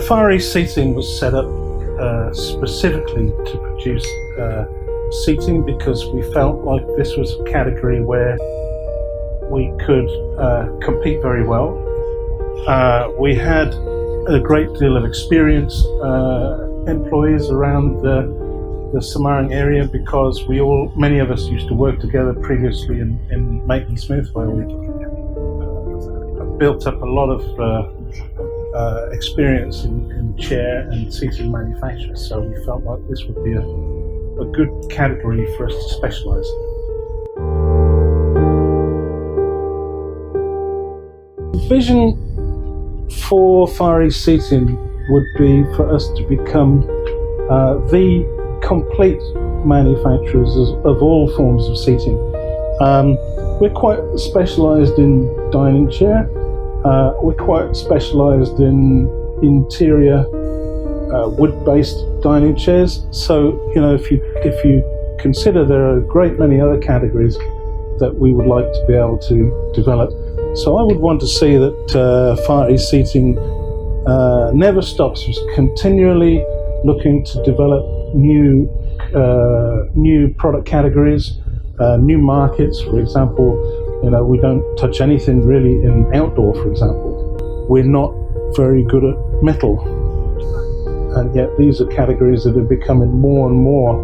Far East Seating was set up specifically to produce seating because we felt like this was a category where we could compete very well. We had a great deal of experience, employees around the Semarang area, because many of us used to work together previously in Maitland Smith, where we built up a lot of experience in chair and seating manufacture. So we felt like this would be a good category for us to specialize in. The vision for Far East Seating would be for us to become the complete manufacturers of all forms of seating. We're quite specialized in dining chair. We're quite specialized in interior wood-based dining chairs. So, if you consider, there are a great many other categories that we would like to be able to develop. So I would want to see that Far East Seating never stops, continually looking to develop new product categories, new markets. For example, we don't touch anything really in outdoor, for example. We're not very good at metal, and yet these are categories that are becoming more and more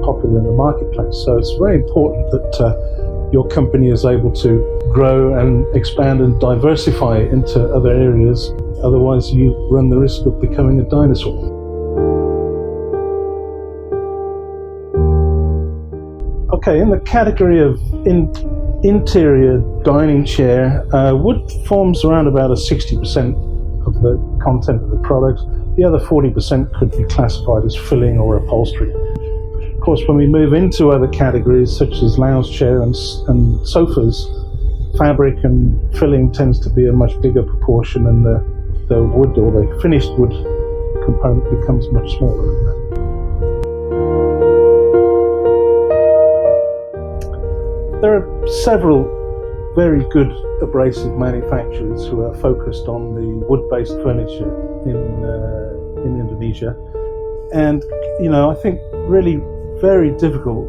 popular in the marketplace. So it's very important that your company is able to grow and expand and diversify into other areas. Otherwise, you run the risk of becoming a dinosaur. Okay, in the category of interior dining chair, wood forms around about 60% of the content of the product. The other 40% could be classified as filling or upholstery. Of course, when we move into other categories such as lounge chair and sofas, fabric and filling tends to be a much bigger proportion, and the wood or the finished wood component becomes much smaller than that. There are several very good abrasive manufacturers who are focused on the wood-based furniture in Indonesia, and I think really very difficult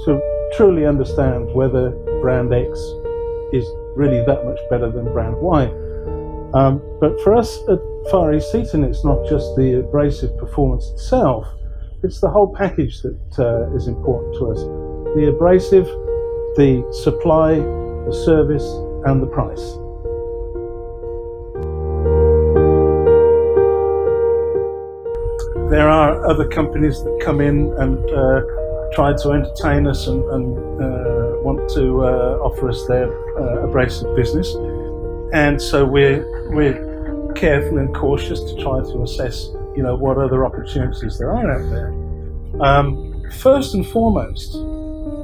to truly understand whether brand X is really that much better than brand Y. But for us at Far East Seating, it's not just the abrasive performance itself, it's the whole package that is important to us. The abrasive, the supply, the service, and the price. There are other companies that come in and try to entertain us and want to offer us their abrasive business, and so we're careful and cautious to try to assess, what other opportunities there are out there. First and foremost,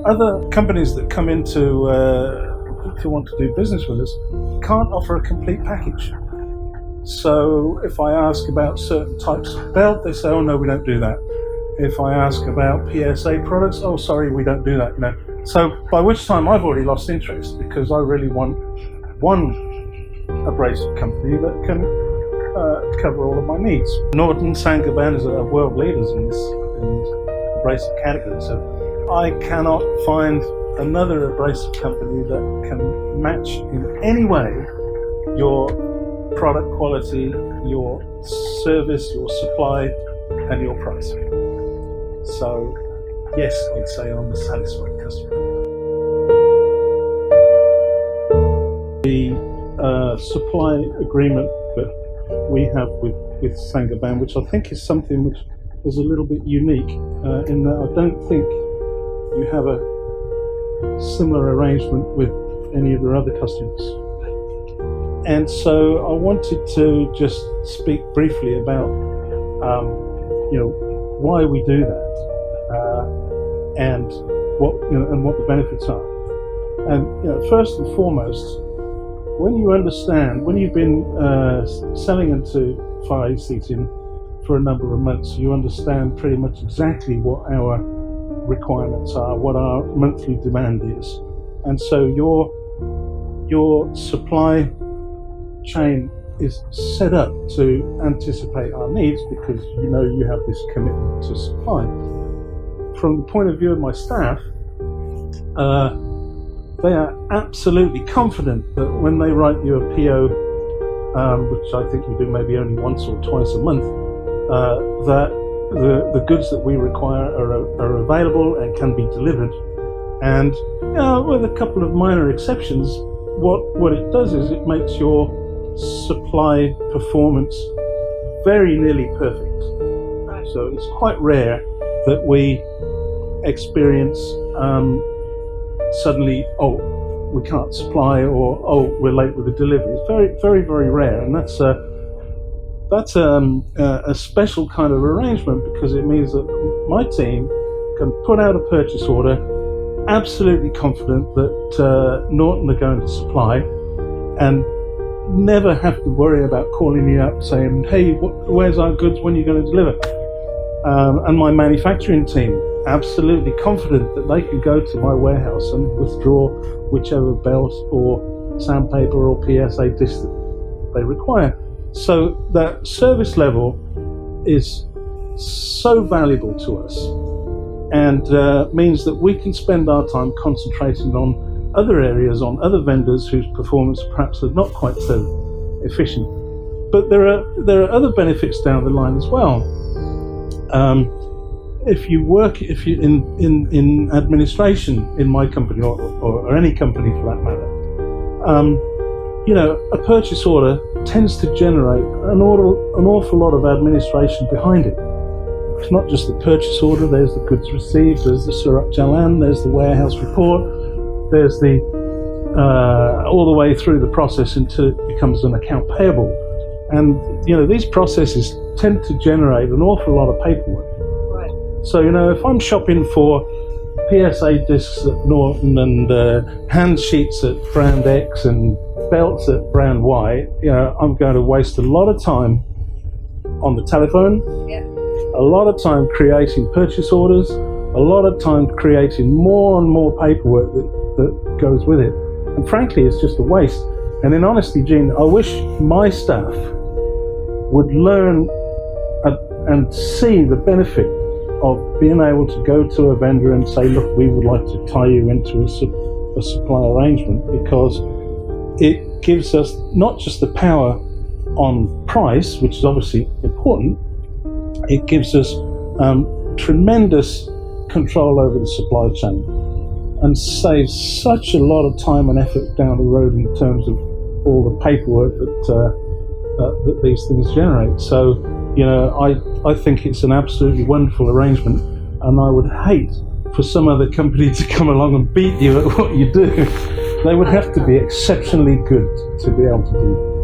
other companies that come in to want to do business with us can't offer a complete package. So if I ask about certain types of belt, they say, oh no, we don't do that. If I ask about PSA products, oh sorry, we don't do that. So by which time I've already lost interest, because I really want one abrasive company that can cover all of my needs. Norton and Saint-Gobain is a world leaders in this abrasive category. So I cannot find another abrasive company that can match in any way your product quality, your service, your supply, and your price. So yes, I'd say I'm a satisfied customer. The supply agreement that we have with Saint-Gobain, which I think is something which is a little bit unique, in that I don't think you have a similar arrangement with any of your other customers. And so I wanted to just speak briefly about why we do that, and what the benefits are. And first and foremost, when you've been selling into Far East Seating for a number of months, you understand pretty much exactly what our requirements are, what our monthly demand is, and so your supply chain is set up to anticipate our needs because you know you have this commitment to supply. From the point of view of my staff, they are absolutely confident that when they write you a PO, which I think we do maybe only once or twice a month, that the goods that we require are available and can be delivered. And with a couple of minor exceptions, what it does is it makes your supply performance very nearly perfect. So it's quite rare that we experience suddenly, we can't supply, or we're late with the delivery. It's very, very, very rare, and that's a special kind of arrangement because it means that my team can put out a purchase order absolutely confident that Norton are going to supply, and never have to worry about calling you up saying, hey, where's our goods, when are you going to deliver? And my manufacturing team absolutely confident that they can go to my warehouse and withdraw whichever belt or sandpaper or PSA disc that they require. So that service level is so valuable to us, and means that we can spend our time concentrating on other areas, on other vendors whose performance perhaps are not quite so efficient. But there are other benefits down the line as well. If you in administration in my company or any company for that matter, a purchase order tends to generate an awful lot of administration behind it. It's not just the purchase order, there's the goods received, there's the Surat Jalan, there's the warehouse report, there's the all the way through the process until it becomes an account payable. And these processes tend to generate an awful lot of paperwork. Right. So if I'm shopping for PSA discs at Norton and hand sheets at brand X and belts at brand Y, I'm going to waste a lot of time on the telephone. Yeah. A lot of time creating purchase orders, a lot of time creating more and more paperwork that goes with it. And frankly, it's just a waste. And in honesty, Gene, I wish my staff would learn and see the benefit of being able to go to a vendor and say, look, we would like to tie you into a supply arrangement, because it gives us not just the power on price, which is obviously important, it gives us tremendous control over the supply chain and saves such a lot of time and effort down the road in terms of all the paperwork that these things generate. So, I think it's an absolutely wonderful arrangement, and I would hate for some other company to come along and beat you at what you do. They would have to be exceptionally good to be able to do that.